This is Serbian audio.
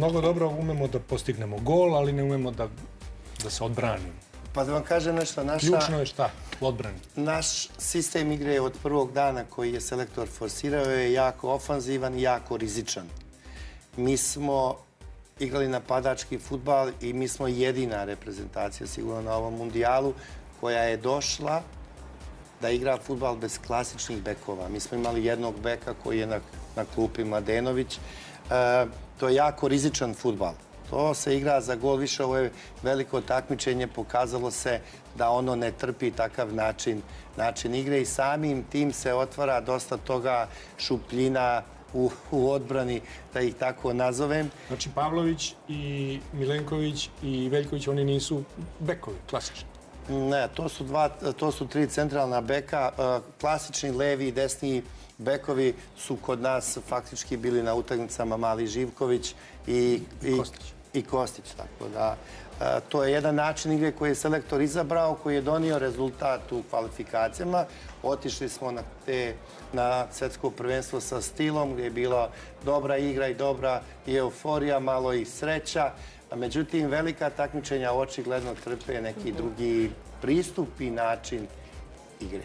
mnogo dobro umemo da postignemo gol, ali ne umemo da se odbranimo. Pa da vam kažem nešto, Ključno je šta? U odbrani. Naš sistem igre od prvog dana koji je selektor forsirao je jako ofanzivan i jako rizičan. Mi smo igrali napadački fudbal i mi smo jedina reprezentacija sigurno na ovom mundijalu koja je došla da igra fudbal bez klasičnih bekova. Mi smo imali jednog beka koji je na klupi, Mladenović. To je jako rizičan fudbal. To se igra za gol više, ovo je veliko takmičenje, pokazalo se da ono ne trpi takav način igre i samim tim se otvara dosta toga šupljina u odbrani, da ih tako nazovem. Znači Pavlović i Milenković i Veljković, oni nisu bekovi, klasični. Ne, to su tri centralna beka. Klasični levi i desni bekovi su kod nas faktički bili na utakmicama Mali Živković i Kostić. Tako da, to je jedan način igre koji je selektor izabrao, koji je donio rezultat u kvalifikacijama. Otišli smo na svetsko prvenstvo sa stilom, gdje je bila dobra igra i dobra i euforija, malo i sreća. Međutim, velika takmičenja očigledno trpe neki drugi pristup i način igre.